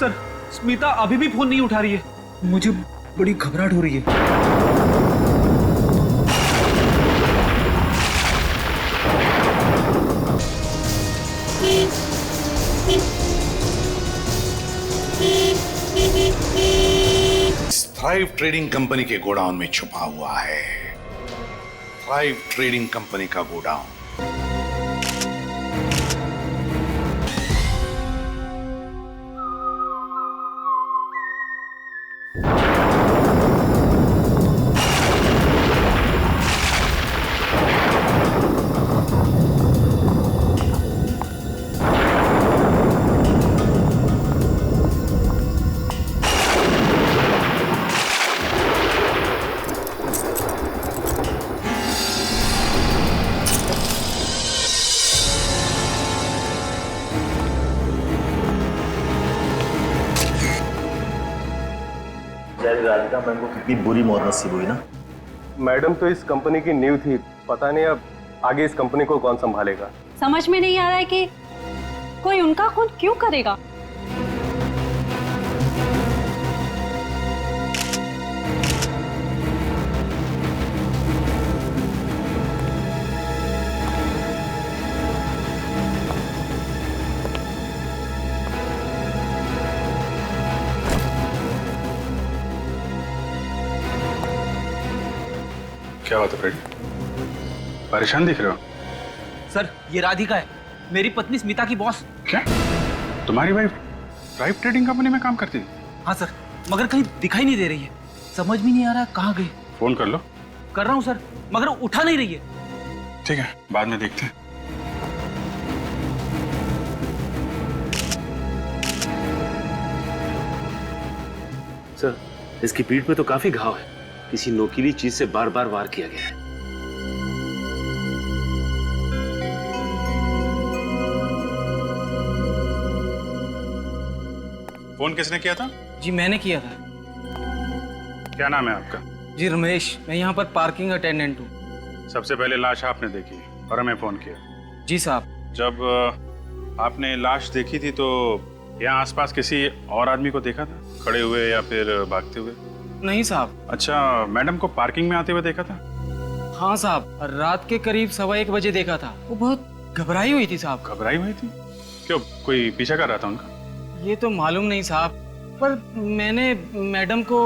Sir, Smita अभी भी phone नहीं उठा रही है। मुझे बड़ी घबराहट हो रही है। थ्राइव ट्रेडिंग कंपनी के गोडाउन में छुपा हुआ है। थ्राइव ट्रेडिंग कंपनी का गोडाउन। राधिका मैम को कितनी बुरी मौत नसीब हुई ना। मैडम तो इस कंपनी की नींव थी, पता नहीं अब आगे इस कंपनी को कौन संभालेगा। समझ में नहीं आ रहा है कि कोई उनका खून क्यों करेगा। क्या बात है फ्रेडी, परेशान दिख रहे हो? सर, ये राधिका है, मेरी पत्नी स्मिता की बॉस। क्या तुम्हारी वाइफ थ्राइव ट्रेडिंग कंपनी में काम करती थी? हाँ सर, मगर कहीं दिखाई नहीं दे रही है। समझ में नहीं आ रहा है कहाँ गई। फोन कर लो। कर रहा हूँ सर, मगर उठा नहीं रही है। ठीक है, बाद में देखते हैं। सर, इसकी पीठ पे तो काफी घाव है, किसी नोकीली चीज से बार बार वार किया गया है। फोन किसने किया था? जी मैंने किया था। क्या नाम है आपका? जी रमेश, मैं यहाँ पर पार्किंग अटेंडेंट हूँ। सबसे पहले लाश आपने देखी और हमें फोन किया। जी साहब। जब आपने लाश देखी थी तो यहाँ आसपास किसी और आदमी को देखा था, खड़े हुए या फिर भागते हुए? नहीं साहब। अच्छा, मैडम को पार्किंग में आते हुए देखा था? हाँ साहब, रात के करीब 1:15 बजे देखा था। वो बहुत घबराई हुई थी साहब। घबराई हुई थी? क्यों, कोई पीछा कर रहा था उनका? ये तो मालूम नहीं साहब, पर मैंने मैडम को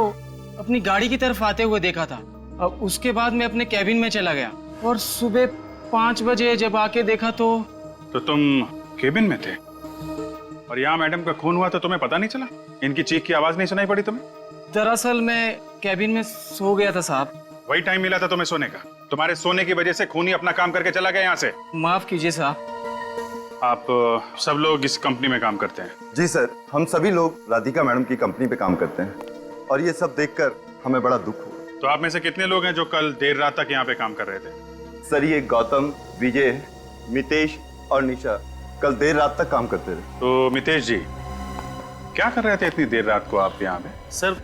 अपनी गाड़ी की तरफ आते हुए देखा था। अब उसके बाद मैं अपने कैबिन में चला गया और सुबह 5 बजे जब आके देखा तो तुम केबिन में थे और यहाँ मैडम का खून हुआ तो तुम्हें पता नहीं चला? इनकी चीख की आवाज नहीं सुनाई पड़ी तुम्हें? दरअसल मैं कैबिन में सो गया था साहब। वही टाइम मिला था तुम्हें सोने का? तुम्हारे सोने की वजह से खूनी अपना काम करके चला गया यहाँ से। माफ कीजिए साहब। आप सब लोग इस कंपनी में काम करते हैं? जी सर, हम सभी लोग राधिका मैडम की कंपनी पे काम करते हैं और ये सब देखकर हमें बड़ा दुख हुआ। तो आप में से कितने लोग हैं जो कल देर रात तक यहाँ पे काम कर रहे थे? सर, ये गौतम, विजय, मितेश और निशा कल देर रात तक काम करते रहे। तो मितेश जी, क्या कर रहे थे इतनी देर रात को आप यहाँ पे? सर,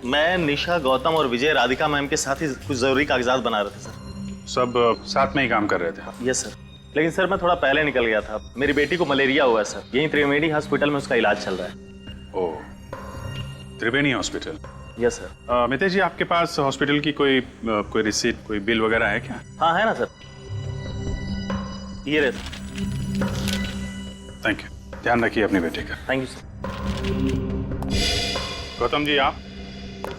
मैं, निशा, गौतम और विजय राधिका मैम के साथ ही कुछ जरूरी कागजात बना रहे थे सर। सब साथ में ही काम कर रहे थे? यस सर, लेकिन सर मैं थोड़ा पहले निकल गया था। मेरी बेटी को मलेरिया हुआ है सर, यहीं त्रिवेणी हॉस्पिटल में उसका इलाज चल रहा है। Oh, Triveni hospital. Yes sir. Mitesh ji, आपके पास हॉस्पिटल की कोई रिसीट, कोई बिल वगैरह है क्या? हाँ है ना सर, ये रहे। थैंक यू, ध्यान रखिए अपने बेटे का। Thank you sir. Gautam ji, आप?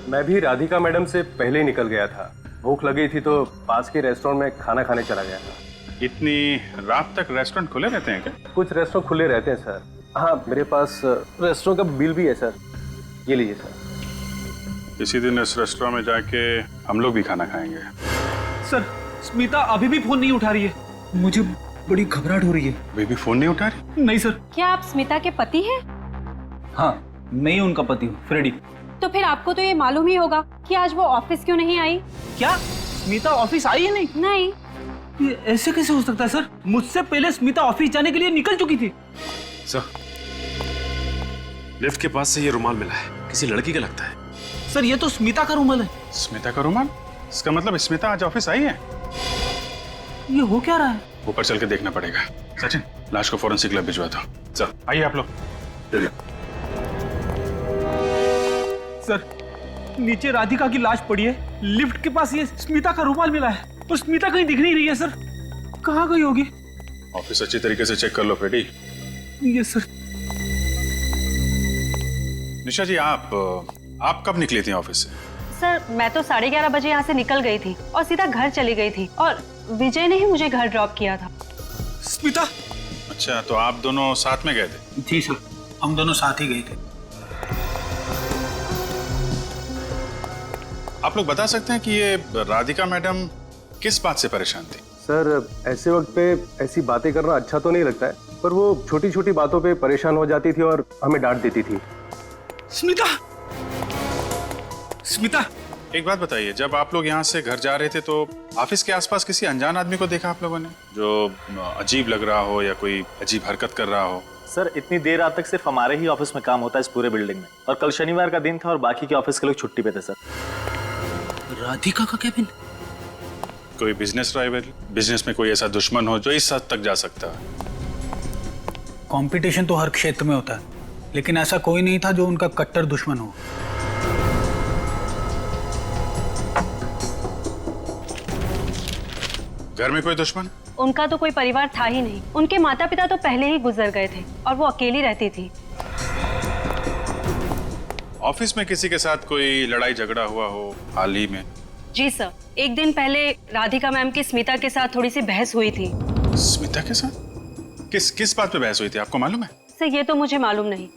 मैं भी राधिका मैडम से पहले ही निकल गया था। भूख लगी थी तो पास के रेस्टोरेंट में खाना खाने चला गया था। इतनी रात तक रेस्टोरेंट खुले रहते हैं क्या? कुछ रेस्टोरेंट खुले रहते हैं सर। हाँ, मेरे पास रेस्टोरेंट का बिल भी है सर, ये लीजिए सर। इसी दिन इस रेस्टोरेंट में जाके हम लोग भी खाना खाएंगे। सर, स्मिता अभी भी फोन नहीं उठा रही है। मुझे बड़ी घबराहट हो रही है। अभी भी फोन नहीं उठा रही? नहीं सर। क्या आप स्मिता के पति हैं? हाँ, मैं ही उनका पति हूँ, फ्रेडी। तो फिर आपको तो ये मालूम ही होगा कि आज वो ऑफिस क्यों नहीं आई। क्या स्मिता ऑफिस आई है? नहीं नहीं। ये ऐसे कैसे हो सकता है सर? मुझसे पहले स्मिता ऑफिस जाने के लिए निकल चुकी थी। सर, लिफ्ट के पास से ये रुमाल मिला है, किसी लड़की का लगता है। सर, ये तो स्मिता का रुमाल है। स्मिता का रुमाल? इसका मतलब स्मिता आज ऑफिस आई है? ये हो क्या रहा है? ऊपर चल के देखना पड़ेगा। सचिन, लाश को फॉरेंसिक लैब भिजवा दो। चल आइए आप लोग। चलिए। सर, नीचे राधिका की लाश पड़ी है, लिफ्ट के पास ये स्मिता का रुमाल मिला है और स्मिता कहीं दिख नहीं रही है सर। कहाँ गई होगी? ऑफिस अच्छी तरीके से चेक कर लो Freddie. Yes sir. Nisha ji, आप कब निकली थी ऑफिस से? सर मैं तो 11:30 बजे यहाँ से निकल गई थी और सीधा घर चली गई थी और विजय ने ही मुझे घर ड्रॉप किया था। स्मिता? अच्छा, तो आप दोनों साथ में गए थे? जी सर, हम दोनों साथ ही गए थे। आप लोग बता सकते हैं कि ये राधिका मैडम किस बात से परेशान थी? सर, ऐसे वक्त पे ऐसी बातें करना अच्छा तो नहीं लगता है, पर वो छोटी छोटी बातों पे परेशान हो जाती थी और हमें डांट देती थी। स्मिता? स्मिता? एक बात बताइए, जब आप लोग यहाँ से घर जा रहे थे तो ऑफिस के आसपास किसी अनजान आदमी को देखा आप लोगों ने, जो अजीब लग रहा हो या कोई अजीब हरकत कर रहा हो? सर, इतनी देर रात तक सिर्फ हमारे ही ऑफिस में काम होता है इस पूरे बिल्डिंग में, और कल शनिवार का दिन था और बाकी के ऑफिस के लोग छुट्टी पे थे। सर, राधिका का केबिन? कोई बिजनेस राइवल, बिजनेस में कोई ऐसा दुश्मन हो जो इस हद तक जा सकता है? कंपटीशन तो हर क्षेत्र में होता है, लेकिन ऐसा कोई नहीं था जो उनका कट्टर दुश्मन हो। घर में कोई दुश्मन? उनका तो कोई परिवार था ही नहीं। उनके माता पिता तो पहले ही गुजर गए थे और वो अकेली रहती थी। ऑफिस में किसी के साथ कोई लड़ाई झगड़ा हुआ हो हाल ही में? जी सर, एक दिन पहले राधिका मैम की स्मिता के साथ थोड़ी सी बहस हुई थी। स्मिता के साथ? किस बात पे बहस हुई थी, आपको मालूम है? सर ये तो मुझे मालूम नहीं,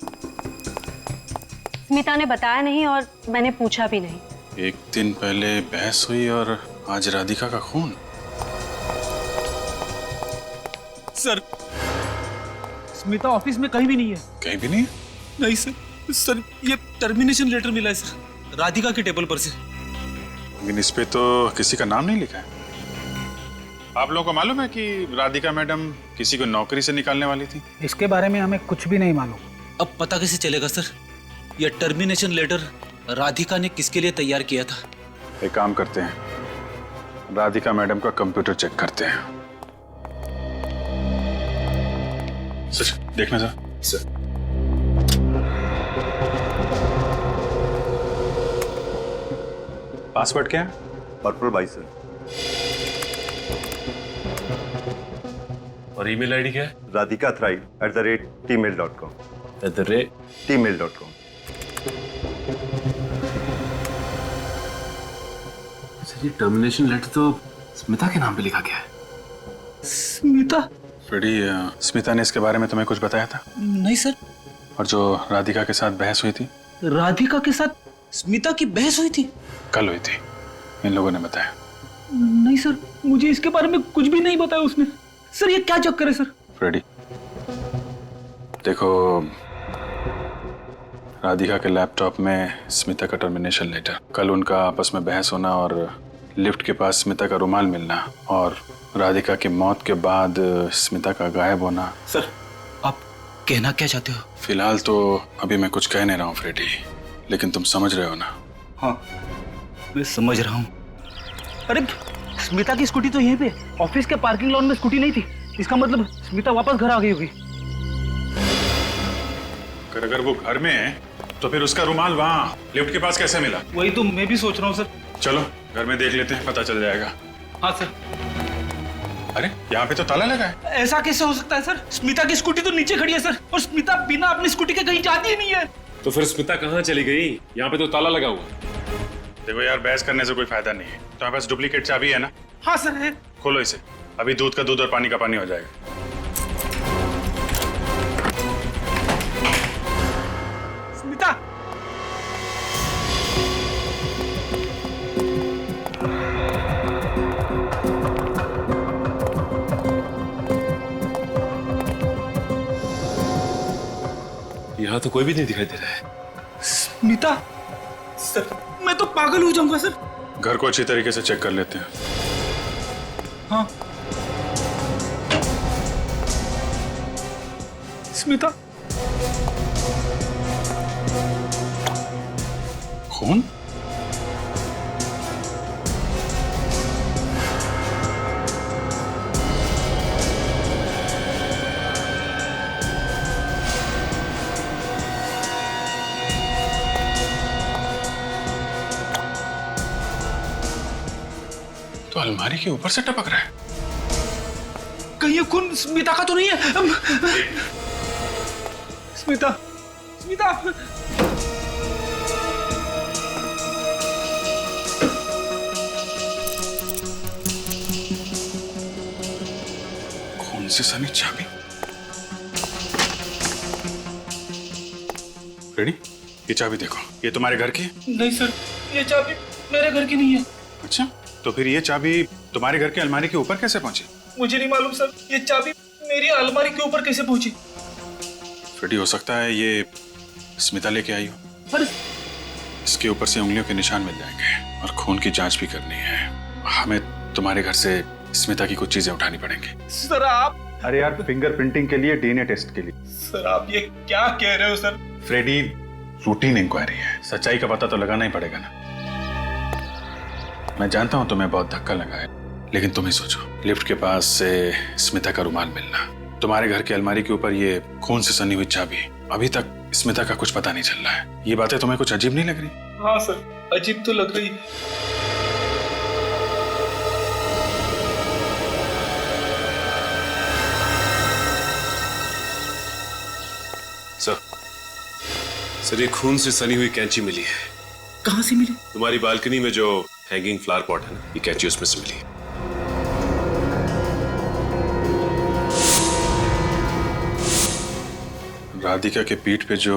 स्मिता ने बताया नहीं और मैंने पूछा भी नहीं। एक दिन पहले बहस हुई और आज राधिका का खून? सर, स्मिता ऑफिस में कहीं भी नहीं है। कहीं भी नहीं? नहीं सर। सर, ये टर्मिनेशन लेटर मिला है सर, राधिका के टेबल पर से। लेकिन इस पे तो किसी का नाम नहीं लिखा है। आप लोगों को मालूम है कि राधिका मैडम किसी को नौकरी से निकालने वाली थी? इसके बारे में हमें कुछ भी नहीं मालूम। अब पता कैसे चलेगा सर? यह टर्मिनेशन लेटर राधिका ने किसके लिए तैयार किया था? एक काम करते हैं, राधिका मैडम का कंप्यूटर चेक करते हैं। सच देखना सर। पासवर्ड क्या है? Purple by sir. और ईमेल आईडी क्या है? radhikathrive@tmail.com। tmail.com। सर, ये टर्मिनेशन लेटर तो स्मिता के नाम पे लिखा गया है। स्मिता? फ्रेडी, स्मिता ने इसके बारे में तुम्हें कुछ बताया था? नहीं सर। और जो राधिका के साथ बहस हुई थी? राधिका के साथ स्मिता की बहस हुई थी? कल हुई थी, इन लोगों ने बताया। नहीं सर, मुझे इसके बारे में कुछ भी नहीं बताया उसने। सर ये क्या चक्कर है सर? फ्रेडी देखो, राधिका के लैपटॉप में स्मिता का टर्मिनेशन लेटर, कल उनका आपस में बहस होना और लिफ्ट के पास स्मिता का रुमाल मिलना और राधिका की मौत के बाद स्मिता का गायब होना। सर, आप कहना क्या चाहते हो? फिलहाल तो अभी मैं कुछ कह नहीं रहा हूँ फ्रेडी, लेकिन तुम समझ रहे हो ना? हाँ, मैं समझ रहा हूँ। अरे स्मिता की स्कूटी तो यहीं पे ऑफिस के पार्किंग लॉन में स्कूटी नहीं थी। इसका मतलब स्मिता वापस घर आ गई होगी। अगर वो घर में है तो फिर उसका रुमाल वहाँ लिफ्ट के पास कैसे मिला? वही तो मैं भी सोच रहा हूँ सर। चलो घर में देख लेते हैं, पता चल जाएगा। हाँ सर। अरे यहाँ पे तो ताला लगा है। ऐसा कैसे हो सकता है सर? स्मिता की स्कूटी तो नीचे खड़ी है सर, और स्मिता बिना अपनी स्कूटी के कहीं जाती ही नहीं है। तो फिर स्मिता कहाँ चली गई? यहाँ पे तो ताला लगा हुआ। देखो यार, बहस करने से कोई फायदा नहीं है। तुम्हारे पास डुप्लीकेट चाबी है ना? हाँ सर है। खोलो इसे, अभी दूध का दूध और पानी का पानी हो जाएगा। स्मिता! यहाँ तो कोई भी नहीं दिखाई दे रहा है। स्मिता? सर मैं तो पागल हो जाऊंगा सर। घर को अच्छी तरीके से चेक कर लेते हैं। हाँ। स्मिता? खून? तो अलमारी के ऊपर से टपक रहा है। कहीं ये खून स्मिता का तो नहीं है? स्मिता, स्मिता। खून से सनी चाबी। रेडी, ये चाबी देखो, ये तुम्हारे घर की है? नहीं सर, ये चाबी मेरे घर की नहीं है। अच्छा, तो फिर ये चाबी तुम्हारे घर की अलमारी के ऊपर कैसे पहुंची? मुझे नहीं मालूम सर, ये चाबी मेरी अलमारी के ऊपर कैसे पहुंची? फ्रेडी, हो सकता है ये स्मिता लेके आई हो। पर इसके ऊपर से उंगलियों के निशान मिल जाएंगे और खून की जांच भी करनी है। हमें तुम्हारे घर से स्मिता की कुछ चीजें उठानी पड़ेंगी। सर आप, अरे यार, फिंगर प्रिंटिंग के लिए, डीएनए टेस्ट के लिए। सर आप ये क्या कह रहे हो सर? फ्रेडी, रूटीन इंक्वायरी है, सच्चाई का पता तो लगाना ही पड़ेगा ना। मैं जानता हूं तुम्हें बहुत धक्का लगा है, लेकिन तुम ही सोचो, लिफ्ट के पास से स्मिता का रुमाल मिलना, तुम्हारे घर की अलमारी के ऊपर ये खून से सनी हुई चाबी, अभी तक स्मिता का कुछ पता नहीं चल रहा है। ये बातें तुम्हें कुछ अजीब नहीं लग रही? हाँ सर, अजीब तो लग रही है। सर, ये खून से सनी हुई कैंची मिली है। कहाँ से मिली? तुम्हारी बालकनी में जो हैंगिंग फ्लावर पॉट है ना, ये कैंची उसमें से मिली है। राधिका के पीठ पे जो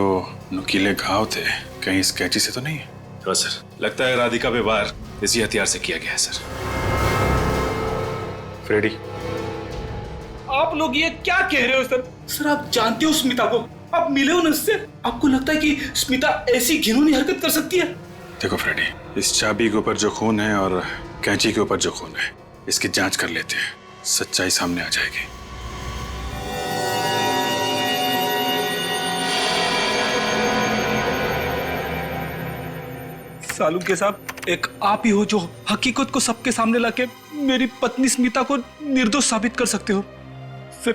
नुकीले घाव थे, कहीं इस कैंची से तो नहीं है? हाँ सर, लगता है राधिका पे वार इसी हथियार से किया गया है सर। फ्रेडी, आप लोग ये क्या कह रहे हो सर? सर आप जानते हो स्मिता को, आप मिले हो ना उससे, आपको लगता है कि स्मिता ऐसी घिनौनी हरकत कर सकती है? देखो फ्रेडी, इस चाबी के ऊपर जो खून है और कैंची के ऊपर जो खून है, इसकी जांच कर लेते हैं, सच्चाई सामने आ जाएगी। सालुंके के साहब, एक आप ही हो जो हकीकत को सबके सामने लाके मेरी पत्नी स्मिता को निर्दोष साबित कर सकते हो। सर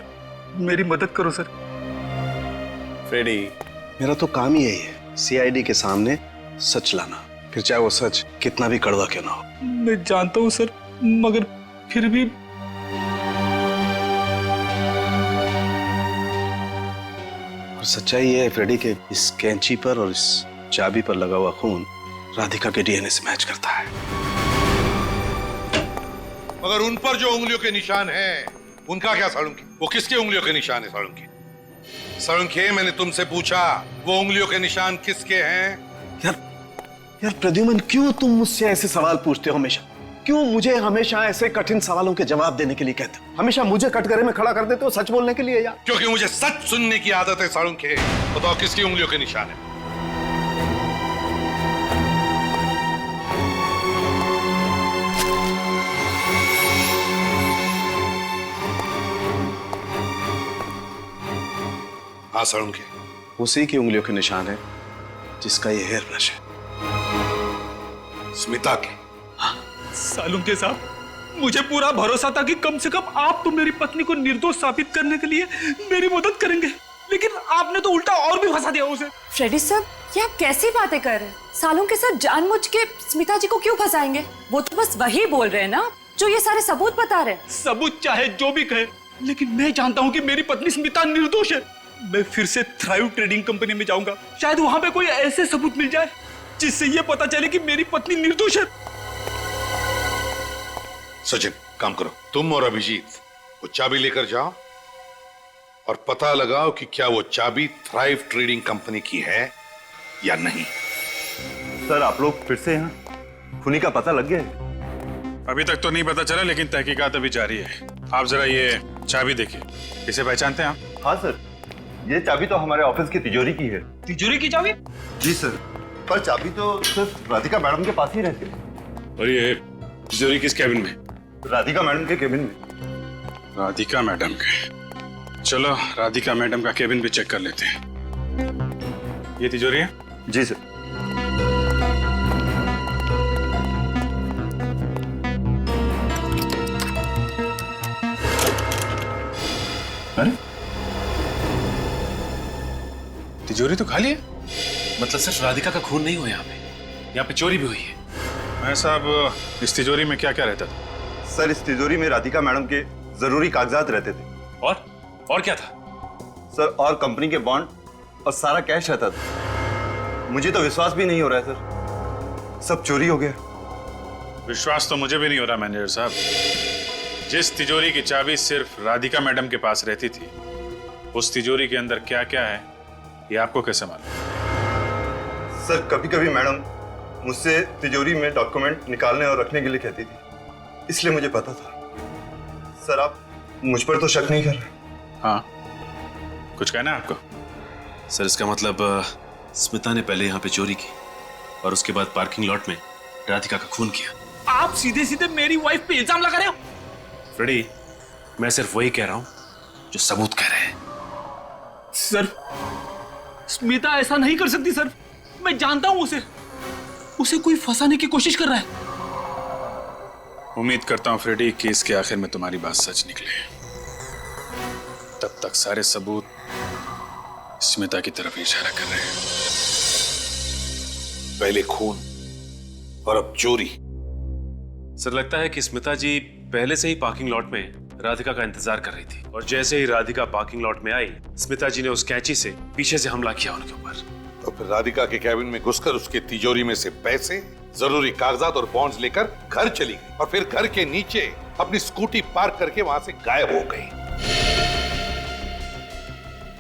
मेरी मदद करो सर। फ्रेडी, मेरा तो काम ही यही है, सीआईडी के सामने सच लाना, फिर चाहे वो सच कितना भी कड़वा क्यों ना हो। मैं जानता हूँ सर, मगर फिर भी और सच्चाई ये है फ्रेडी के इस कैंची पर और इस चाबी पर लगा हुआ खून राधिका के डीएनए से मैच करता है। मगर उन पर जो उंगलियों के निशान हैं, उनका क्या सालुंखे? वो किसके उंगलियों के निशान है सालुंखे? सालुंखे, मैंने तुमसे पूछा वो उंगलियों के निशान किसके हैं? यार प्रद्युमन, क्यों तुम मुझसे ऐसे सवाल पूछते हो हमेशा? क्यों मुझे हमेशा ऐसे कठिन सवालों के जवाब देने के लिए कहते हो? हमेशा मुझे कटघरे में खड़ा कर देते हो सच बोलने के लिए यार। क्योंकि मुझे सच सुनने की आदत है सालुंखे। बताओ किसकी उंगलियों के निशान है? हाँ सालुंखे, उसी की उंगलियों के निशान है जिसका ये हेयर ब्रश है। स्मिता के? सालुंके साहब, मुझे पूरा भरोसा था कि कम से कम आप तो मेरी पत्नी को निर्दोष साबित करने के लिए मेरी मदद करेंगे, लेकिन आपने तो उल्टा और भी फंसा दिया उसे। फ्रेडी साहब, ये आप कैसी बातें कर रहे हैं? सालुंके साहब जानबूझ के स्मिता जी को क्यों फंसाएंगे? वो तो बस वही बोल रहे हैं ना जो ये सारे सबूत बता रहे हैं। सबूत चाहे जो भी कहे, लेकिन मैं जानता हूँ कि मेरी पत्नी स्मिता निर्दोष है। मैं फिर से थ्राइव ट्रेडिंग कंपनी में जाऊंगा, शायद वहां पे कोई ऐसे सबूत मिल जाए जिससे ये पता चले कि मेरी पत्नी निर्दोष है। सचिन, काम करो, तुम और अभिजीत वो चाबी लेकर जाओ और पता लगाओ कि क्या वो चाबी थ्राइव ट्रेडिंग कंपनी की है या नहीं। सर आप लोग फिर से यहाँ? खूनी का पता लग गया है? अभी तक तो नहीं पता चला, लेकिन तहकीकात अभी जारी है। आप जरा ये चाबी देखिए, इसे पहचानते हैं आप? हाँ सर, ये चाबी तो हमारे ऑफिस की तिजोरी की है। तिजोरी की चाबी? जी सर, पर चाबी तो सिर्फ राधिका मैडम के पास ही रहती है। और ये तिजोरी किस कैबिन में? राधिका मैडम के केबिन में। राधिका मैडम के? चलो राधिका मैडम का केबिन भी चेक कर लेते हैं। ये तिजोरी है? जी सर। अरे तिजोरी तो खाली है। मतलब सिर्फ राधिका का खून नहीं हुआ यहाँ पे चोरी भी हुई है। मैं साहब, इस तिजोरी में क्या क्या रहता था? सर इस तिजोरी में राधिका मैडम के जरूरी कागजात रहते थे। और क्या था? सर और कंपनी के बॉन्ड और सारा कैश रहता था। मुझे तो विश्वास भी नहीं हो रहा है सर, सब चोरी हो गया। विश्वास तो मुझे भी नहीं हो रहा मैनेजर साहब। जिस तिजोरी की चाबी सिर्फ राधिका मैडम के पास रहती थी, उस तिजोरी के अंदर क्या क्या है ये आपको कैसे मालूम? सर कभी कभी मैडम मुझसे तिजोरी में डॉक्यूमेंट निकालने और रखने के लिए कहती थी, इसलिए मुझे पता था। सर आप मुझ पर तो शक नहीं कर रहे? हाँ, कुछ कहना है आपको? सर इसका मतलब स्मिता ने पहले यहाँ पे चोरी की और उसके बाद पार्किंग लॉट में राधिका का खून किया। आप सीधे सीधे मेरी वाइफ पे इल्जाम लगा रहे हो? फ्रेडी, मैं सिर्फ वही कह रहा हूं जो सबूत कह रहे हैं। सर स्मिता ऐसा नहीं कर सकती सर, मैं जानता हूं उसे कोई फंसाने की कोशिश कर रहा है। उम्मीद करता हूं फ्रेडी कि इसके आखिर में तुम्हारी बात सच निकले। तब तक सारे सबूत स्मिता की तरफ इशारा कर रहे हैं। पहले खून और अब चोरी। सर लगता है कि स्मिता जी पहले से ही पार्किंग लॉट में राधिका का इंतजार कर रही थी और जैसे ही राधिका पार्किंग लॉट में आई, स्मिता जी ने उस कैंची से पीछे से हमला किया उनके ऊपर। तो फिर राधिका के कैबिन में घुसकर उसके तिजोरी में से पैसे, जरूरी कागजात और बॉन्ड्स लेकर घर चली गई और फिर घर के नीचे अपनी स्कूटी पार्क करके वहां से गायब हो गई।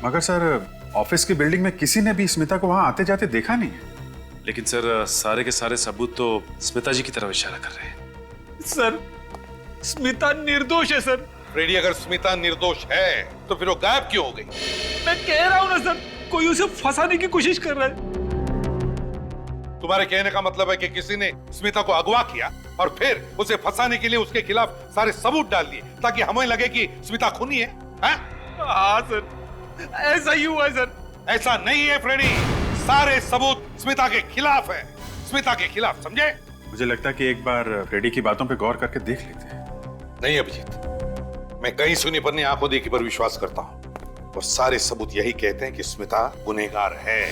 मगर सर ऑफिस की बिल्डिंग में किसी ने भी स्मिता को वहां आते जाते देखा नहीं है। लेकिन सर सारे के सारे सबूत तो स्मिता जी की तरफ इशारा कर रहे हैं। सर स्मिता निर्दोष है सर। फ्रेडी, अगर स्मिता निर्दोष है तो फिर वो गायब क्यों हो गई? मैं कह रहा हूं ना सर, कोई उसे फंसाने की कोशिश कर रहा है। तुम्हारे कहने का मतलब है कि किसी ने स्मिता को अगवा किया और फिर उसे फंसाने के लिए उसके खिलाफ सारे सबूत डाल दिए ताकि हमें लगे कि स्मिता खूनी है? हाँ सर, ऐसा ही हुआ सर। ऐसा नहीं है फ्रेडी, सारे सबूत स्मिता के खिलाफ है, स्मिता के खिलाफ, समझे? मुझे लगता है कि एक बार फ्रेडी की बातों पे गौर करके देख लेते हैं। नहीं अभिजीत, मैं कहीं सुनी पर नहीं आंखों देखी पर विश्वास करता हूं और सारे सबूत यही कहते हैं कि स्मिता गुनहगार है।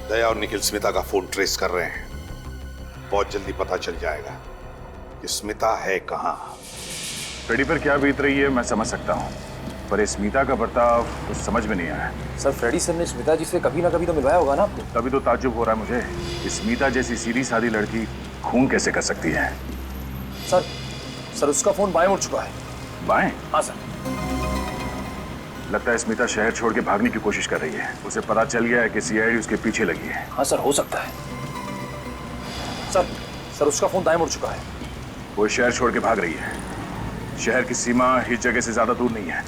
दया और निखिल स्मिता का फोन ट्रेस कर रहे हैं। बहुत जल्दी पता चल जाएगा कि स्मिता है कहां। फ्रेडी पर क्या बीत रही है मैं समझ सकता हूँ, पर इस स्मिता का बर्ताव कुछ समझ में नहीं आया। सर फ्रेडी सर ने स्मिता जी से कभी ना कभी तो मिलवाया होगा ना आपने? तभी तो ताज्जुब हो रहा है मुझे, इस स्मिता जैसी सीधी सादी लड़की खून कैसे कर सकती है? सर उसका फोन बाएं मुड़ चुका है। बाएं? हाँ सर। लगता है स्मिता शहर छोड़ के भागने की कोशिश कर रही है। उसे पता चल गया है कि सीआईडी उसके पीछे लगी है। हाँ सर, हो सकता है। सर उसका फोन दाएं मुड़ चुका है। वो शहर छोड़ के भाग रही है। शहर की सीमा इस जगह से ज्यादा दूर नहीं है,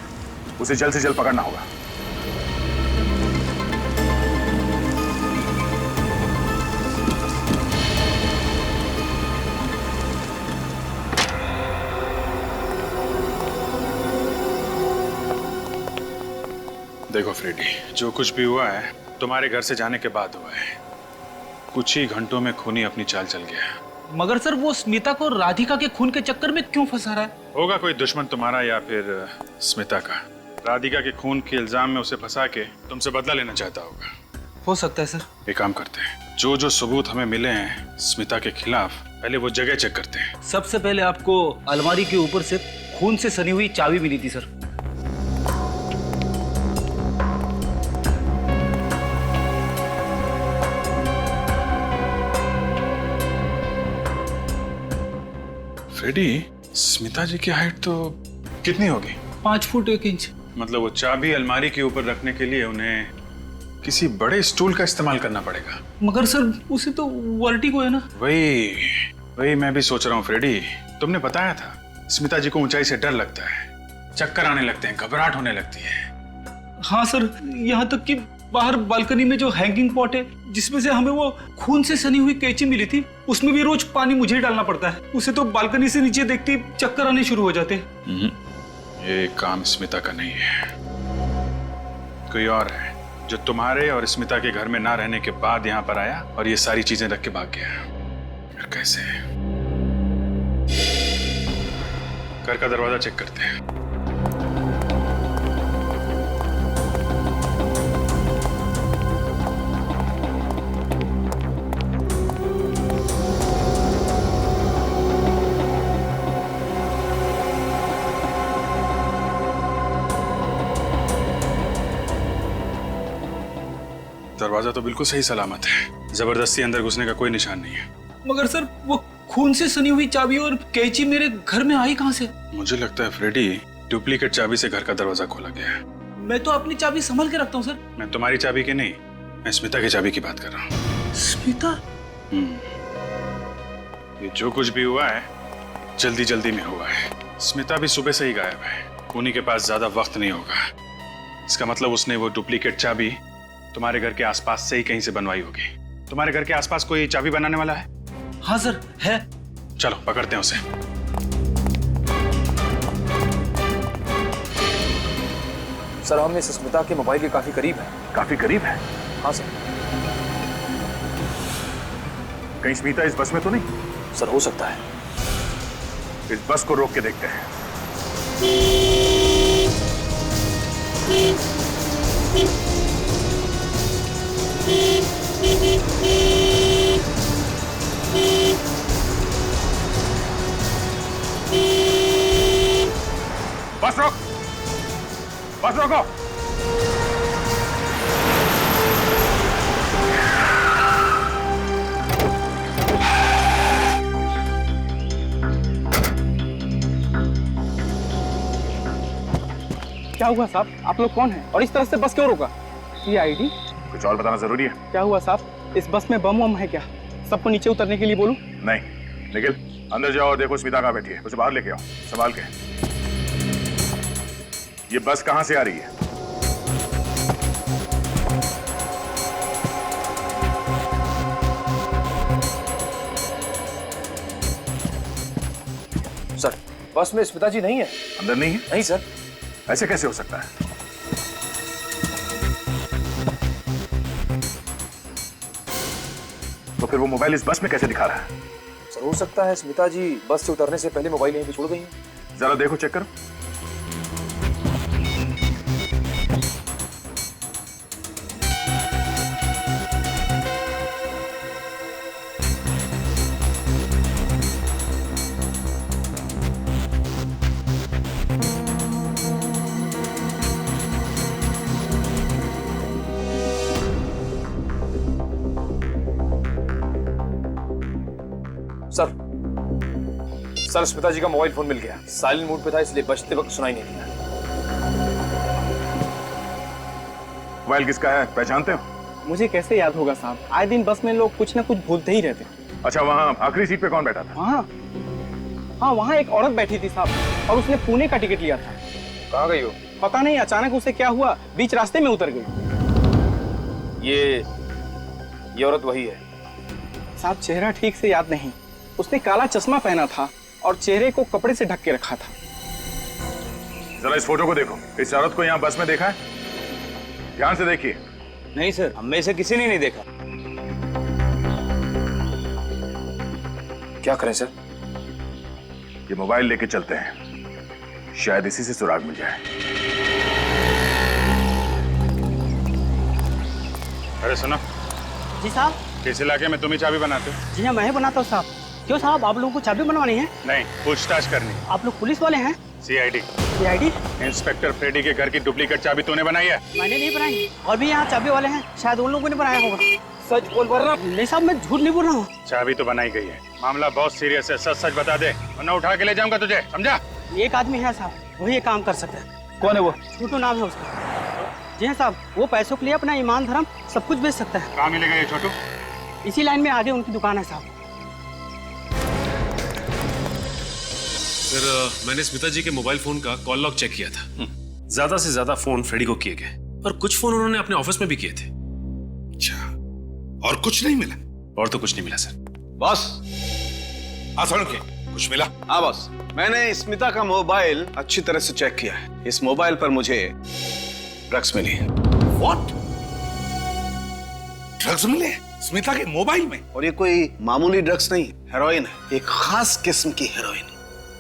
उसे जल्द से जल्द पकड़ना होगा। देखो फ्रेडी, जो कुछ भी हुआ है तुम्हारे घर से जाने के बाद हुआ है। कुछ ही घंटों में खूनी अपनी चाल चल गया। मगर सर वो स्मिता को राधिका के खून के चक्कर में क्यों फंसा रहा है? होगा कोई दुश्मन तुम्हारा या फिर स्मिता का। राधिका के खून के इल्जाम में उसे फंसा के तुमसे बदला लेना चाहता होगा। हो सकता है सर। एक काम करते हैं, जो जो सबूत हमें मिले हैं स्मिता के खिलाफ, पहले वो जगह चेक करते हैं। सबसे पहले आपको अलमारी के ऊपर से खून से सनी हुई चाबी मिली थी सर। फ्रेडी, स्मिता जी की हाइट तो कितनी होगी? 5 फुट 1 इंच। मतलब वो चाबी अलमारी के ऊपर रखने के लिए उन्हें किसी बड़े स्टूल का इस्तेमाल करना पड़ेगा। मगर सर उसे तो वर्टिगो है ना। वही मैं भी सोच रहा हूँ फ्रेडी। तुमने बताया था स्मिता जी को ऊंचाई से डर लगता है, चक्कर आने लगते हैं, घबराहट होने लगती है। हाँ सर, यहाँ तक कि बाहर बालकनी में जो हैंगिंग पॉट है जिसमें से हमें वो खून से सनी हुई कैंची मिली थी, उसमें भी रोज पानी मुझे ही डालना पड़ता है। उसे तो बालकनी से नीचे देखते ही चक्कर आने शुरू हो जाते। ये काम स्मिता का नहीं है, कोई और है जो तुम्हारे और स्मिता के घर में ना रहने के बाद यहाँ पर आया और ये सारी चीजें रख के भाग गया। फिर कैसे? घर का दरवाजा चेक करते हैं। दरवाजा तो बिल्कुल सही सलामत है, जबरदस्ती अंदर घुसने का कोई निशान नहीं है। मगर सर वो खून से सनी हुई चाबी और कैंची मेरे घर में आई कहाँ से? मुझे लगता है फ्रेडी डुप्लीकेट चाबी से घर का दरवाजा खोला गया है। मैं तो अपनी चाबी संभाल के रखता हूँ सर। मैं तुम्हारी चाबी की नहीं, मैं स्मिता की चाबी की बात कर रहा हूँ। स्मिता? ये जो कुछ भी हुआ है जल्दी जल्दी में हुआ है। स्मिता भी सुबह से ही गायब है, उन्हीं के पास ज्यादा वक्त नहीं होगा। इसका मतलब उसने वो डुप्लीकेट चाबी तुम्हारे घर के आसपास से ही कहीं से बनवाई होगी। तुम्हारे घर के आसपास कोई चाबी बनाने वाला है? हाँ सर है। चलो पकड़ते हैं उसे। सर हम इस स्मिता के मोबाइल के काफी करीब है। काफी करीब है? हाँ सर। कहीं स्मिता इस बस में तो नहीं? सर हो सकता है। इस बस को रोक के देखते हैं। बस रोक, बस रोको। क्या हुआ साहब? आप लोग कौन हैं और इस तरह से बस क्यों रोका? ये आईडी? कुछ और बताना जरूरी है? क्या हुआ साहब? इस बस में बम वम है क्या? सबको नीचे उतरने के लिए बोलूं? नहीं, निखिल अंदर जाओ और देखो स्मिता कहाँ बैठी है, उसे बाहर लेके आओ संभाल के। ये बस कहाँ से आ रही है? सर बस में स्मिता जी नहीं है। अंदर नहीं है? नहीं सर। ऐसे कैसे हो सकता है? तो फिर वो मोबाइल इस बस में कैसे दिखा रहा है? सर हो सकता है स्मिता जी बस से उतरने से पहले मोबाइल यहीं पे छोड़ गई हैं। जरा देखो, चेक करो। सर स्मिता जी का मोबाइल फोन मिल गया। साइलेंट मोड पे था इसलिए बजते वक्त सुनाई नहीं दिया। मोबाइल किसका है, पहचानते हो? मुझे कैसे याद होगा साहब, आए दिन बस में लोग कुछ ना कुछ भूलते ही रहते। अच्छा, वहाँ आखिरी सीट पे कौन बैठा था? हाँ वहाँ एक औरत बैठी थी साहब, और उसने पुणे का टिकट लिया था। कहाँ गई हो? पता नहीं, अचानक उसे क्या हुआ, बीच रास्ते में उतर गई। ये औरत वही है साहब? चेहरा ठीक से याद नहीं। उसने काला चश्मा पहना था और चेहरे को कपड़े से ढक के रखा था। जरा इस फोटो को देखो। इस औरत को यहाँ बस में देखा है? ध्यान से देखिए। नहीं सर, हम में से किसी ने नहीं देखा। क्या करें सर? ये मोबाइल लेके चलते हैं, शायद इसी से सुराग मिल जाए। अरे सुनो। जी साहब। किस इलाके में तुम ही चाबी बनाते हो? जी हाँ, मैं ही बनाता हूँ साहब। क्यों साहब, आप लोगों को चाबी बनवानी है? नहीं, पूछताछ करनी। आप लोग पुलिस वाले हैं? सीआईडी। सीआईडी? इंस्पेक्टर फ्रेडी के घर की डुप्लीकेट चाबी तूने बनाई है? मैंने नहीं बनाई, और भी यहाँ चाबी वाले हैं, शायद उन लोगों ने बनाया होगा। सच बोल रहा? नहीं साहब, मैं झूठ नहीं बोल रहा हूँ। चाबी तो बनाई गई है, मामला बहुत सीरियस है, सच सच बता दे वरना उठा के ले जाऊंगा तुझे, समझा? एक आदमी है साहब, वही ये काम कर सकता है। कौन है वो? छोटू नाम है उसका। जी हाँ साहब, वो पैसों के लिए अपना ईमान धर्म सब कुछ बेच सकता है। कहाँ मिलेगा ये छोटू? इसी लाइन में आगे उनकी दुकान है साहब। सर मैंने स्मिता जी के मोबाइल फोन का कॉल लॉग चेक किया था। ज्यादा से ज्यादा फोन फ्रेडी को किए गए और कुछ फोन उन्होंने अपने ऑफिस में भी किए थे। अच्छा, और कुछ नहीं मिला? और तो कुछ नहीं मिला सर। बॉस, कुछ मिला? हाँ बॉस, मैंने स्मिता का मोबाइल अच्छी तरह से चेक किया है। इस मोबाइल पर मुझे ड्रग्स मिली है। What? ड्रग्स मिले स्मिता के मोबाइल में? और ये कोई मामूली ड्रग्स नहीं, हेरोइन है, एक खास किस्म की हेरोइन।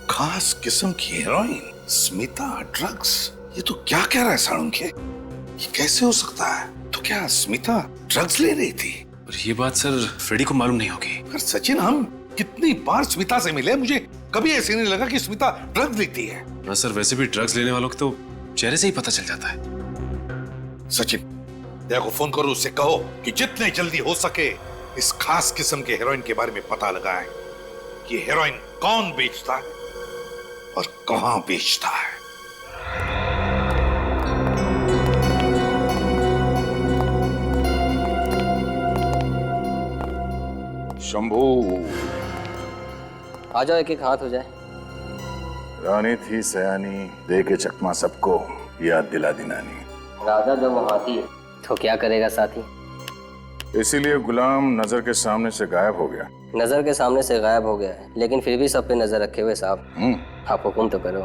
खास किस्म की हेरोइन? स्मिता ड्रग्स? ये तो क्या कह रहा है साळुंखे? ये कैसे हो सकता है? तो क्या स्मिता ड्रग्स ले रही थी? और ये बात सर फ्रेडी को मालूम नहीं होगी। पर सचिन, हम कितनी बार स्मिता से मिले, मुझे कभी ऐसे नहीं लगा कि स्मिता ड्रग्स लेती है। ना सर, वैसे भी ड्रग्स लेने वालों को तो चेहरे से ही पता चल जाता है। सचिन, दया को फोन करो, उससे कहो कि जितने जल्दी हो सके इस खास किस्म के हेरोइन के बारे में पता लगाएं कि हेरोइन कौन बेचता है और कहां बेचता है। शंभू, आ जाओ, एक एक हाथ हो जाए। रानी थी सयानी, दे के चकमा सबको याद दिला दी नानी। राजा जब वो हाथी है तो क्या करेगा साथी। इसीलिए गुलाम नजर के सामने से गायब हो गया। नजर के सामने से गायब हो गया है, लेकिन फिर भी सब पे नजर रखे हुए साहब। आप हुक्म तो करो।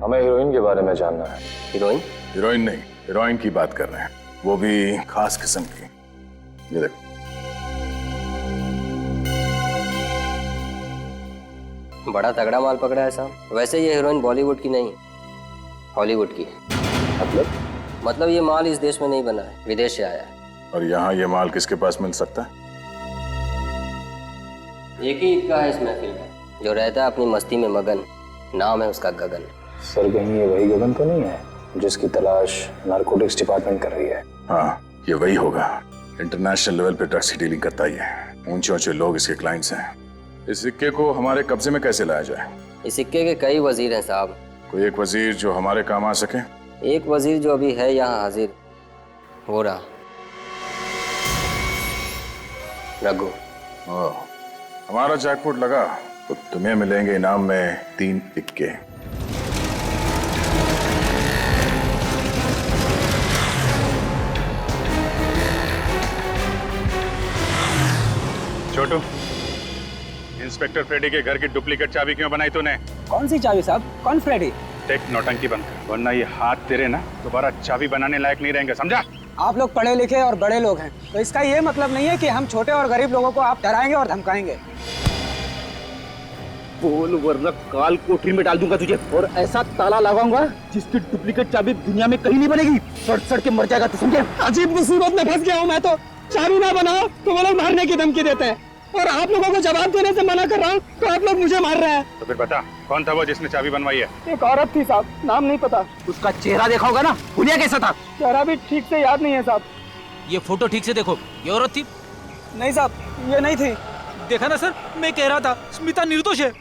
हमें हीरोइन के बारे में जानना है। हीरोइन? हीरोइन नहीं, हीरोइन की बात कर रहे हैं, वो भी खास किस्म की। ये देखो। बड़ा तगड़ा माल पकड़ा है साहब। वैसे ये हीरोइन बॉलीवुड की नहीं, हॉलीवुड की है। मतलब ये माल इस देश में नहीं बना है, विदेश से आया है। और यहाँ ये माल किसके पास मिल सकता है? एक ही इक्का है इस महफिल में, जो रहता है अपनी मस्ती में मगन। नाम है उसका गगन। सर कहीं ये वही गगन तो नहीं है जिसकी तलाश नारकोटिक्स डिपार्टमेंट कर रही है? हाँ, ये वही होगा। इंटरनेशनल लेवल पे ड्रग्स की डीलिंग करता ही है। ऊंचे ऊंचे लोग इसके क्लाइंट्स हैं। इस सिक्के को हमारे कब्जे में कैसे लाया जाए? इस सिक्के के कई वजीर हैं साहब। कोई एक वजीर जो हमारे काम आ सके? एक वजीर जो अभी है यहाँ हाजिर, हो रहा रघु। हमारा जैकपॉट लगा तो तुम्हें मिलेंगे इनाम में 3 सिक्के। छोटू, इंस्पेक्टर फ्रेडी के घर की डुप्लीकेट चाबी क्यों बनाई तूने? कौन सी चाबी साहब? कौन फ्रेडी? टेक नौटंकी बंद कर, वरना ये हाथ तेरे ना दोबारा चाबी बनाने लायक नहीं रहेंगे, समझा? आप लोग पढ़े लिखे और बड़े लोग हैं, तो इसका ये मतलब नहीं है कि हम छोटे और गरीब लोगों को आप डराएंगे और धमकाएंगे। बोल वरना काल कोठरी में डाल दूंगा तुझे, और ऐसा ताला लगाऊंगा जिसकी डुप्लीकेट चाबी दुनिया में कहीं नहीं बनेगी। सड़ सड़ के मर जाएगा, तू समझे? अजीब मुसीबत में फंस गया हूँ मैं तो। चाबी ना बनाओ तो वो लोग मारने की धमकी देते हैं, और आप लोगों को जवाब देने से मना कर रहा हूँ तो आप लोग मुझे मार रहे हैं। तो फिर बता, कौन था वो जिसने चाबी बनवाई है? एक औरत थी साहब, नाम नहीं पता। उसका चेहरा देखा होगा ना, हुलिया कैसा था? चेहरा भी ठीक से याद नहीं है साहब। ये फोटो ठीक से देखो, ये औरत थी? नहीं साहब, ये नहीं थी। देखा ना सर, मैं कह रहा था स्मिता निर्दोष है।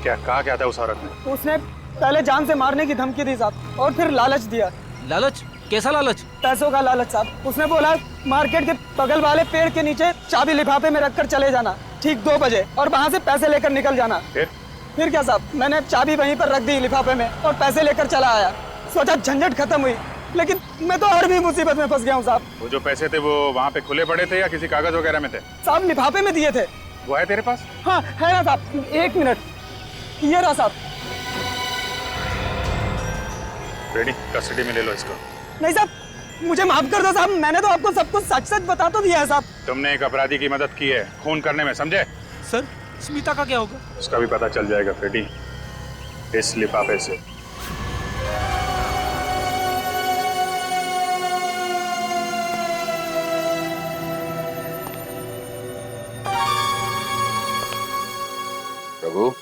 क्या कहा क्या था उस औरत ने? उसने पहले जान से मारने की धमकी दी साहब, और फिर लालच दिया। लालच? कैसा लालच? पैसों का लालच साहब। उसने बोला मार्केट के बगल वाले पेड़ के नीचे चाबी लिफाफे में रखकर चले जाना ठीक 2 बजे, और वहाँ से पैसे लेकर निकल जाना। फिर क्या साहब, मैंने चाबी वहीं पर रख दी लिफाफे में और पैसे लेकर चला आया। सोचा झंझट खत्म हुई, लेकिन मैं तो और भी मुसीबत में फंस गया हूँ साहब। वो जो पैसे थे वो वहाँ पे खुले पड़े थे या किसी कागज वगैरह में थे? साहब लिफाफे में दिए थे। वो है तेरे पास? हाँ है ना साहब, 1 मिनट, ये रहा साहब। रेडी, कस्टडी में ले लो इसको। नहीं साहब, मुझे माफ कर दो साहब, मैंने तो आपको सब कुछ सच सच बता तो दिया है साहब। तुमने एक अपराधी की मदद की है खून करने में, समझे? सर स्मिता का क्या होगा? उसका भी पता चल जाएगा फ्रेडी, इस लिफाफे से। प्रभु,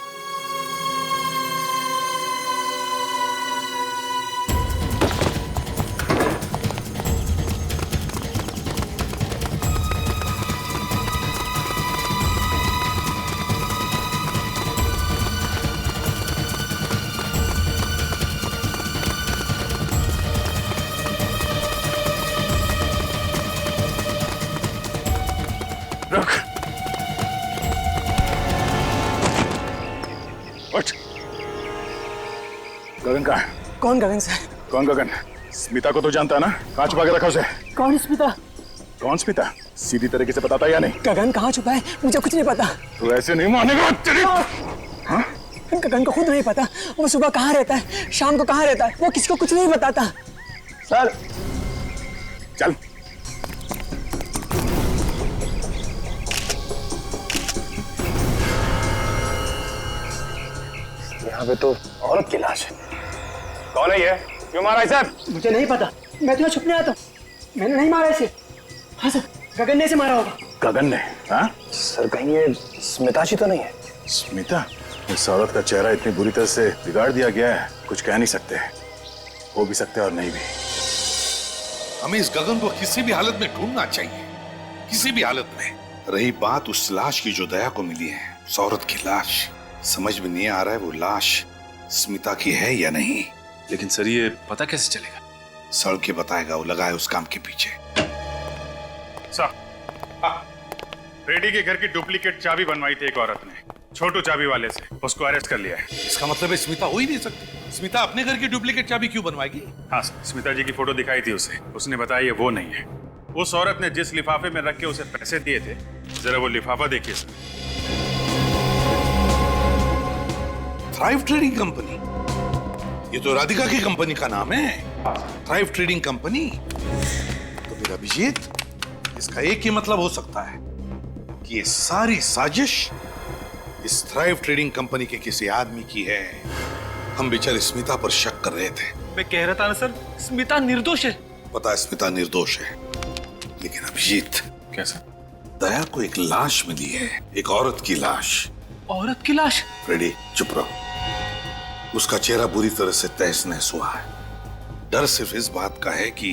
रुक, उठ। गगन कहाँ है? कौन गगन सर? कौन गगन? स्मिता को तो जानता है ना? कहाँ छुपा के रखा उसे? कौन स्मिता? कौन स्मिता? सीधी तरीके से बताता या नहीं? गगन कहाँ छुपा है मुझे कुछ नहीं पता। तू ऐसे नहीं मानेगा तेरी। हाँ? गगन को खुद नहीं पता, वो सुबह कहाँ रहता है, शाम को कहाँ रहता है, वो किसी को कुछ नहीं बताता। सर चल। यहाँ पे तो औरत की लाश है। कौन है ये? क्यों मारा इसे? मुझे नहीं पता, मैं तो छुपने आया था, मैंने नहीं मारा इसे। हाँ सर, गगन ने इसे मारा होगा। गगन ने? हाँ सर कहीं ये स्मिता जी तो नहीं है? स्मिता? इस औरत का चेहरा इतनी बुरी तरह से बिगाड़ दिया गया है, कुछ कह नहीं सकते। हो भी सकते और नहीं भी। हमें इस गगन को किसी भी हालत में ढूंढना चाहिए, किसी भी हालत में। रही बात उस लाश की जो दया को मिली है, उस औरत की लाश, समझ में नहीं आ रहा है वो लाश स्मिता की है या नहीं। लेकिन सर ये पता कैसे चलेगा? सड़ के बताएगा, वो लगा है उस काम के पीछे। फ्रेडी के घर की डुप्लीकेट चाबी बनवाई थी एक औरत ने, छोटू चाबी वाले से। उसको अरेस्ट कर लिया है। इसका मतलब है स्मिता हो ही नहीं सकती। स्मिता अपने घर की डुप्लीकेट चाबी क्यों बनवाएगी? हाँ सर, स्मिता जी की फोटो दिखाई थी उसे, उसने बताया ये वो नहीं है। उस औरत ने जिस लिफाफे में रख के उसे पैसे दिए थे, जरा वो लिफाफा देखिए सर। थ्राइव ट्रेडिंग कंपनी, ये तो राधिका की कंपनी का नाम है, थ्राइव ट्रेडिंग कंपनी। तो फिर अभिजीत, इसका एक ही मतलब हो सकता है कि ये सारी साजिश इस थ्राइव ट्रेडिंग कंपनी के किसी आदमी की है। हम बेचारे स्मिता पर शक कर रहे थे। मैं कह रहा था ना सर, स्मिता निर्दोष है। पता है स्मिता निर्दोष है, लेकिन अभिजीत, कैसा? दया को एक लाश मिली है, एक औरत की लाश। औरत की लाश? फ्रेडी चुप रहो। उसका चेहरा बुरी तरह से तहस नहस हुआ है। डर सिर्फ इस बात का है कि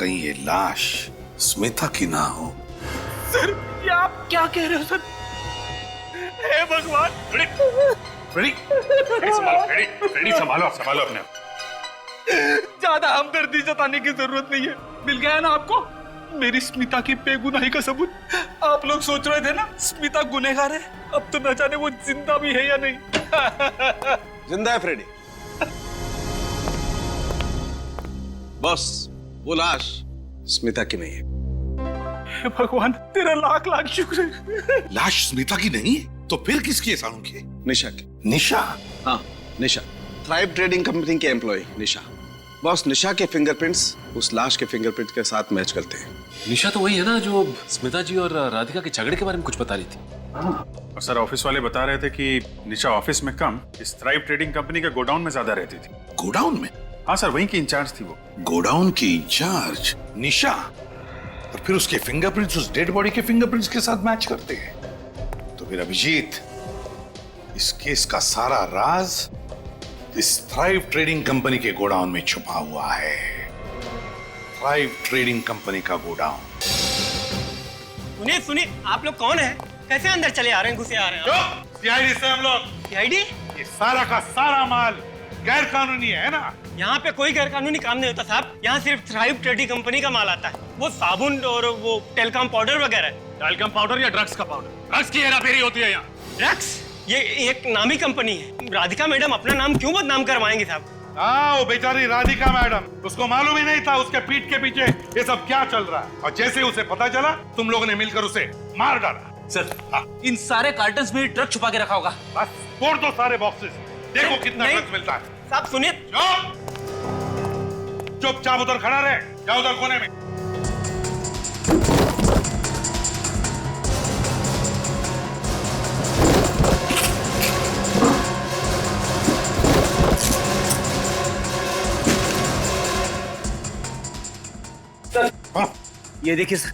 कहीं ये लाश स्मिता की ना हो। सर ये आप क्या कह रहे हो सर? हे भगवान! फ्रेडी फ्रेडी संभालो अपने आप। ज्यादा हमदर्दी जताने की जरूरत नहीं है। मिल गया है ना आपको मेरी स्मिता की बेगुनाही का सबूत। आप लोग सोच रहे थे ना स्मिता गुनहगार है, अब तो न जाने वो जिंदा भी है या नहीं। जिंदा है फ्रेडी। बॉस, वो लाश स्मिता की नहीं है। हे भगवान, तेरा लाख लाख शुक्र है। लाश स्मिता की नहीं है तो फिर किसकी है? सालू की? निशा की। निशा? हाँ, निशा, थ्राइव ट्रेडिंग कंपनी के एम्प्लॉय निशा। बॉस, निशा के फिंगरप्रिंट्स उस लाश के फिंगरप्रिंट के साथ मैच करते हैं। निशा तो वही है ना जो स्मिता जी और राधिका के झगड़े के बारे में कुछ बता रही थी। और सर ऑफिस वाले बता रहे थे कि निशा ऑफिस में कम, इस थ्राइव ट्रेडिंग कंपनी के गोडाउन में ज्यादा रहती थी। गोडाउन में? हाँ सर, वहीं की इंचार्ज थी वो। गोडाउन की इंचार्ज निशा? और फिर उसके फिंगरप्रिंट्स उस डेड बॉडी के फिंगरप्रिंट्स के साथ मैच करते हैं। तो फिर अभिजीत, इस केस का सारा राज इस थ्राइव ट्रेडिंग कंपनी के गोडाउन में छुपा हुआ है। थ्राइव ट्रेडिंग कंपनी का गोडाउन। सुनिए, आप लोग कौन है? कैसे अंदर चले आ रहे हैं, घुसे आ रहे हैं? सीआईडी से हम लोग। सीआईडी? ये सारा का सारा माल गैर कानूनी है ना? यहाँ पे कोई गैर कानूनी काम नहीं होता साहब। यहाँ सिर्फ थ्राइव ट्रेडिंग कंपनी का माल आता है। वो साबुन और वो टेलकॉम पाउडर वगैरह। टेलकॉम पाउडर या ड्रग्स का पाउडर? ड्रग्स की हेराफेरी होती है यहाँ। ड्रग्स? ये एक नामी कंपनी है। राधिका मैडम अपना नाम क्यों बदनाम करवाएंगे साहब? हाँ, वो बेचारी राधिका मैडम, उसको मालूम ही नहीं था उसके पीठ के पीछे ये सब क्या चल रहा है। और जैसे उसे पता चला, तुम लोगों ने मिलकर उसे मार डाला। सर, इन सारे कार्टन्स में ड्रग छुपा के रखा होगा। बस फोड़ दो सारे बॉक्सेस, देखो कितना ड्रग्स मिलता है। साहब सुनिए। चुपचाप उधर खड़ा रहे, जाओ उधर कोने में। ये देखिए सर,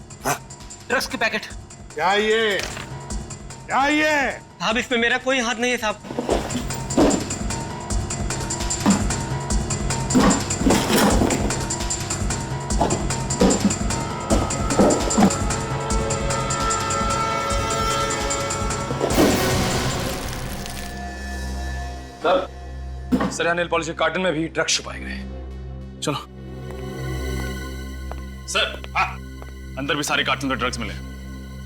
ड्रग्स के पैकेट। क्या ये? साहब इसमें मेरा कोई हाथ नहीं है साहब। सर यहाँ नेल पॉलिश के कार्टन में भी ड्रग्स छुपाए गए। चलो सर, अंदर भी सारे कार्टन में ड्रग्स मिले।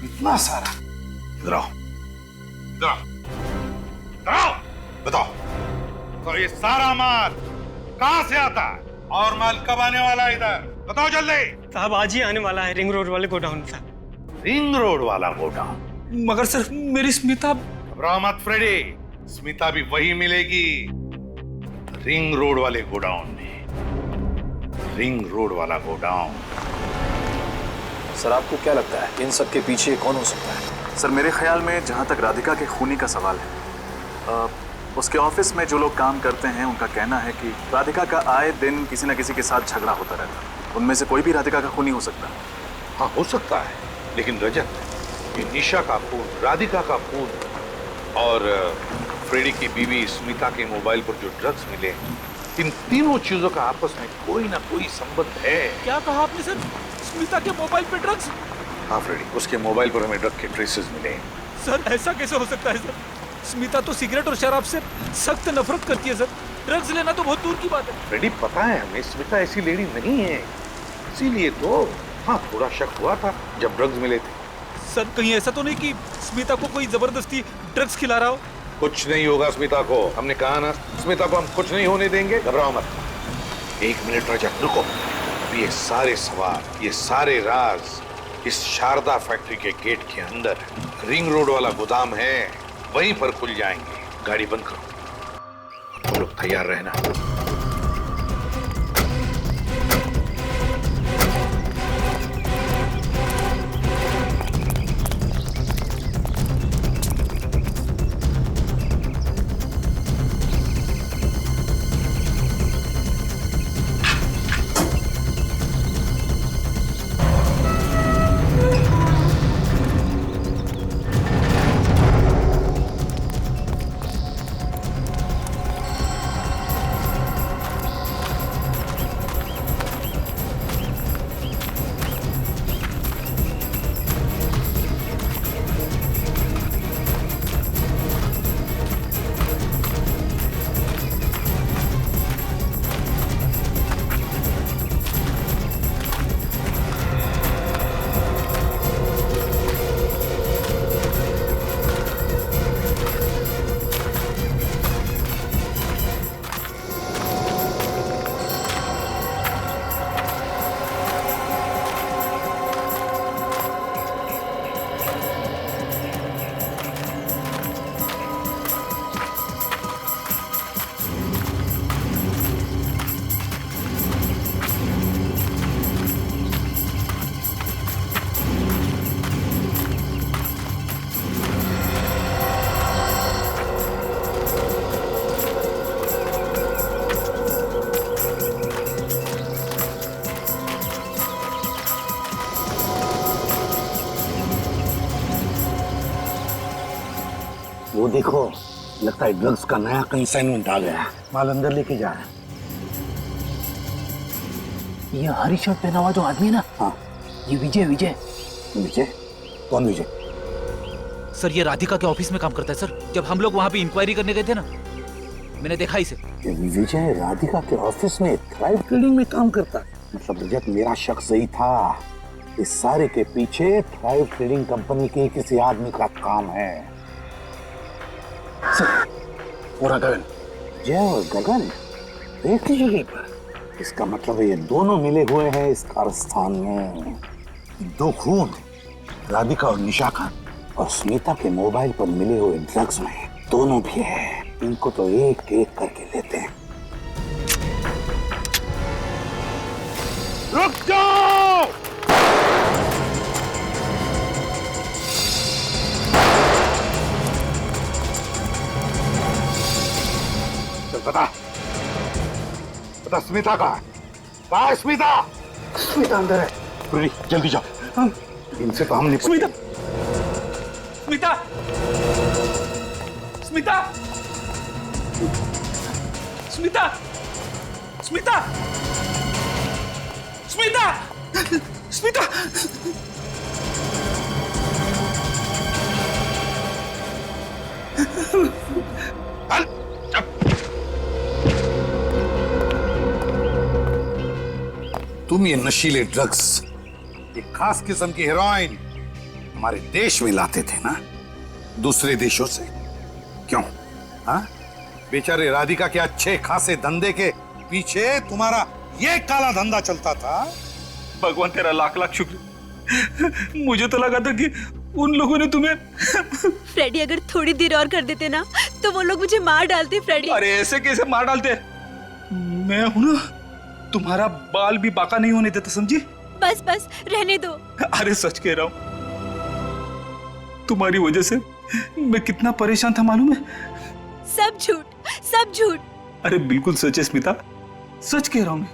इतना सारा? इधर आओ, इधर आओ, इधर आओ। बताओ, तो ये सारा माल कहाँ से आता है और माल कब आने वाला है इधर? बताओ जल्दी। साहब आज ही आने वाला है, रिंग रोड वाले गोडाउन साहब। रिंग रोड वाला गोडाउन? मगर सर मेरी स्मिता। घबराओ मत फ्रेडी, स्मिता भी वही मिलेगी, रिंग रोड वाले गोडाउन में। रिंग रोड वाला गोडाउन। सर आपको क्या लगता है इन सब के पीछे कौन हो सकता है? सर मेरे ख्याल में जहाँ तक राधिका के खूनी का सवाल है, उसके ऑफिस में जो लोग काम करते हैं उनका कहना है कि राधिका का आए दिन किसी न किसी के साथ झगड़ा होता रहता है। उनमें से कोई भी राधिका का खूनी हो सकता है। हाँ हो सकता है, लेकिन रजत, ये निशा का खून, राधिका का खून और फ्रेडी की बीवी स्मिता के मोबाइल पर जो ड्रग्स मिले, इन तीनों चीजों का आपस में कोई ना कोई संबंध है। क्या कहा आपने सर? स्मिता के मोबाइल पे ड्रग्स? हाँ फ्रेडी, उसके मोबाइल पर हमें ड्रग के ट्रेसेस मिले। सर ऐसा कैसे हो सकता है सर? स्मिता तो सिगरेट और शराब से सख्त नफरत करती है सर। ड्रग्स लेना तो बहुत दूर की बात है। फ्रेडी पता है हमें स्मिता ऐसी लेडी नहीं है, इसीलिए तो हाँ थोड़ा शक हुआ था जब ड्रग्स मिले थे। सर कहीं ऐसा तो नहीं कि स्मिता को कोई जबरदस्ती ड्रग्स खिला रहा हो? कुछ नहीं होगा स्मिता को, हमने कहा ना स्मिता को हम कुछ नहीं होने देंगे, घबराओ मत। 1 मिनट रजत रुको, ये सारे सवाल, ये सारे राज इस शारदा फैक्ट्री के गेट के अंदर रिंग रोड वाला गोदाम है, वहीं पर खुल जाएंगे। गाड़ी बंद करो, तुम लोग तैयार रहना। वो देखो, लगता है ड्रग्स का नया कंसाइनमेंट आ गया है, माल अंदर लेके जा रहे हैं। ये हरी शर्ट पहना हुआ जो आदमी है ना, हाँ ये विजय। विजय? कौन विजय? सर ये राधिका के ऑफिस में काम करता है सर। जब हम लोग वहाँ पे इंक्वायरी करने गए थे ना, मैंने देखा इसे। विजय राधिका के ऑफिस में थ्राइव ट्रेडिंग में काम करता है? मतलब रजत, मेरा शक सही था, इस सारे के पीछे थ्राइव ट्रेडिंग कंपनी के किसी आदमी का काम है। और गगन? जय और गगन एक ही जगह पर? इसका मतलब है ये दोनों मिले हुए हैं इस कारस्थान में। 2 खून, राधिका और निशा का, और स्मिता के मोबाइल पर मिले हुए ड्रग्स में दोनों भी है। इनको तो एक एक करके लेते हैं। रुक जाओ! बता स्मिता कहाँ है? स्मिता अंदर है। जल्दी जाओ, इनसे तो हम नहीं। स्मिता, स्मिता, स्मिता, स्मिता, स्मिता, स्मिता, स्मिता। तुम ये नशीले ड्रग्स, एक खास किस्म की हेरोइन हमारे देश में लाते थे ना, दूसरे देशों से। क्यों? हाँ, बेचारे राधिका के अच्छे खासे धंधे के पीछे तुम्हारा ये काला धंधा चलता था। भगवान तेरा लाख लाख शुक्र। मुझे तो लगा था कि उन लोगों ने तुम्हें फ्रेडी, अगर थोड़ी देर और कर देते ना तो वो लोग मुझे मार डालते। फ्रेडी, अरे ऐसे कैसे मार डालते? मैं हूं ना, तुम्हारा बाल भी बाका नहीं होने देता, समझी? बस बस रहने दो। अरे सच कह रहा हूं, तुम्हारी वजह से मैं कितना परेशान था मालूम है? सब झूठ, सब झूठ। अरे बिल्कुल सच है स्मिता, सच कह रहा हूं मैं।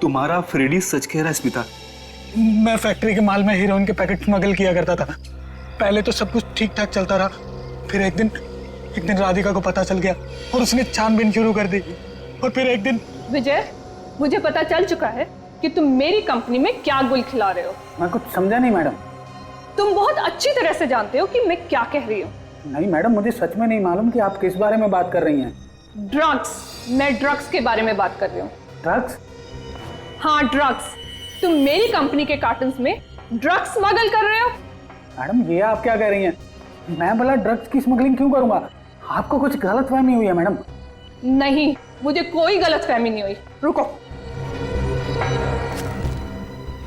तुम्हारा फ्रेडी सच कह रहा है स्मिता। मैं फैक्ट्री के माल में हीरोइन के पैकेट स्मगल किया करता था। पहले तो सब कुछ ठीक ठाक चलता रहा, फिर एक दिन राधिका को पता चल गया और उसने छानबीन शुरू कर दी। और फिर एक दिन विजय, मुझे पता चल चुका है कि तुम मेरी कंपनी में क्या गुल खिला रहे हो। मैं कुछ समझा नहीं मैडम। तुम बहुत अच्छी तरह से जानते हो कि मैं क्या कह रही हूँ। नहीं मैडम, मुझे सच में नहीं मालूम कि आप किस बारे में बात कर रही हैं। ड्रग्स, मैं ड्रग्स के बारे में बात कर रही हूँ। ड्रग्स? हाँ ड्रग्स। तुम मेरी कंपनी के कार्टन्स में ड्रग्स स्मगल कर रहे हो। मैडम ये आप क्या कह रही हैं? मैं भला ड्रग्स की स्मगलिंग क्यों करूंगा? आपको कुछ गलतफहमी हुई है मैडम। नहीं, मुझे कोई गलतफहमी नहीं हुई। रुको,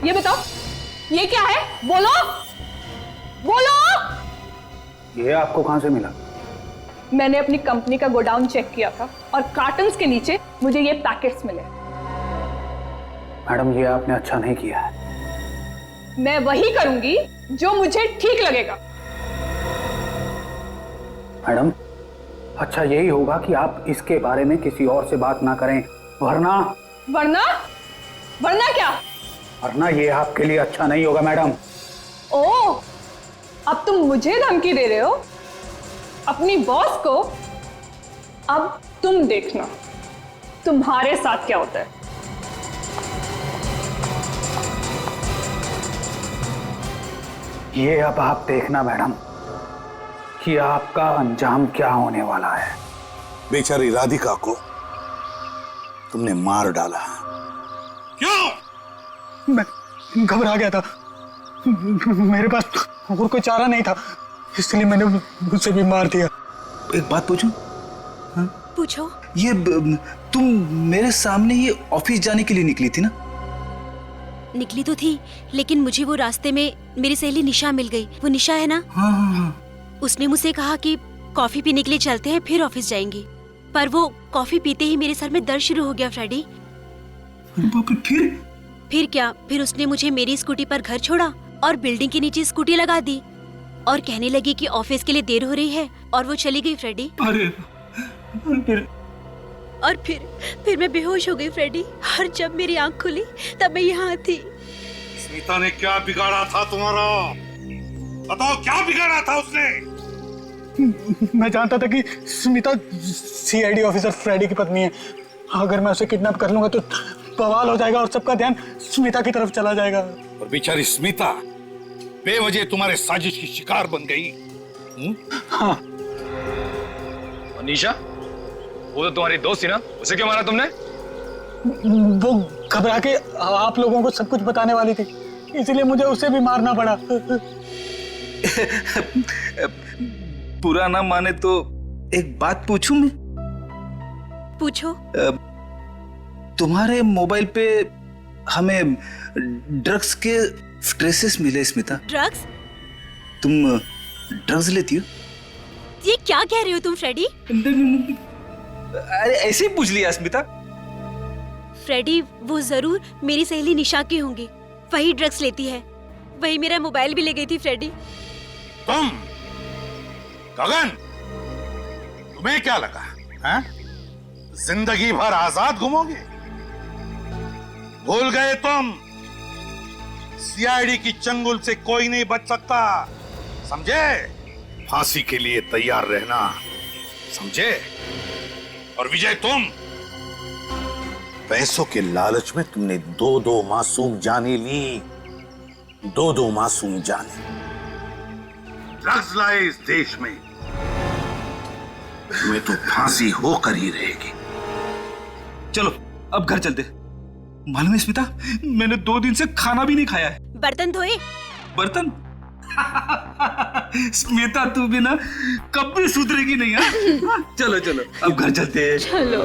ये बताओ ये क्या है? बोलो बोलो। ये आपको कहां से मिला? मैंने अपनी कंपनी का गोडाउन चेक किया था और कार्टन्स के नीचे मुझे ये पैकेट्स मिले। मैडम ये आपने अच्छा नहीं किया है। मैं वही करूंगी जो मुझे ठीक लगेगा। मैडम अच्छा यही होगा कि आप इसके बारे में किसी और से बात ना करें, वरना क्या? वरना ये आपके लिए अच्छा नहीं होगा मैडम। ओह, अब तुम मुझे धमकी दे रहे हो अपनी बॉस को? अब तुम देखना तुम्हारे साथ क्या होता है। ये अब आप देखना मैडम कि आपका अंजाम क्या होने वाला है। बेचारी राधिका को तुमने मार डाला। क्यों? मैं घबरा गया था, मेरे पास और कोई चारा नहीं था, इसलिए मैंने मुझसे भी मार दिया। एक बात पूछूं? हाँ? पूछो। ये तुम मेरे सामने ये ऑफिस जाने के लिए निकली थी ना? निकली तो थी, लेकिन मुझे वो रास्ते में मेरी सहेली निशा मिल गई। वो निशा है ना? हाँ हाँ हाँ। उसने मुझसे कहा कि कॉफी पीने के लिए चलते हैं, फिर ऑफिस जाएंगे। पर वो कॉफी पीते ही मेरे सर में दर्द शुरू हो गया फ्रेडी। फिर क्या? फिर उसने मुझे मेरी स्कूटी पर घर छोड़ा और बिल्डिंग के नीचे स्कूटी लगा दी और कहने लगी कि ऑफिस के लिए देर हो रही है, और वो चली गई फ्रेडी। फिर मैं बेहोश हो गई फ्रेडी, और जब मेरी आंख खुली तब मैं यहाँ थी। स्मिता ने क्या बिगाड़ा था तुम्हारा? बताओ क्या बिगाड़ा था उसने? मैं जानता था कि स्मिता सीआईडी ऑफिसर फ्रेडी की पत्नी है। अगर मैं उसे किडनैप कर लूंगा तो बवाल हो जाएगा और सबका ध्यान स्मिता की तरफ चला जाएगा। और बेचारी स्मिता बेवजह तुम्हारे साजिश की शिकार बन गई। हाँ। और निशा, वो तो तुम्हारी दोस्त थी ना, उसे क्यों मारा तुमने? वो घबरा के आप लोगों को सब कुछ बताने वाली थी, इसलिए मुझे उसे भी मारना पड़ा। बुरा ना माने तो एक बात पूछूं मैं? पूछो। तुम्हारे मोबाइल पे हमें ड्रग्स के ट्रेसेस मिले स्मिता। ड्रग्स? तुम ड्रग्स लेती हो? ये क्या कह रहे हो तुम फ्रेडी? अरे ऐसे ही पूछ लिया स्मिता। फ्रेडी, वो जरूर मेरी सहेली निशा की होंगी, वही ड्रग्स लेती है, वही मेरा मोबाइल भी ले गई थी फ्रेडी। तुम गगन, तुम्हें क्या लगा है? जिंदगी भर आजाद घूमोगे? भूल गए तुम, सीआईडी की चंगुल से कोई नहीं बच सकता, समझे? फांसी के लिए तैयार रहना, समझे? और विजय, तुम पैसों के लालच में तुमने दो मासूम जाने ली, दो मासूम जाने। ड्रग्स लाए इस देश में, तुम्हें तो फांसी होकर ही रहेगी। चलो अब घर चलते। मालूम है स्मिता, मैंने 2 दिन से खाना भी नहीं खाया है। बर्तन धोए? बर्तन? स्मिता तू भी ना कभी सुधरेगी नहीं। हाँ? चलो चलो अब घर चलते हैं। चलो।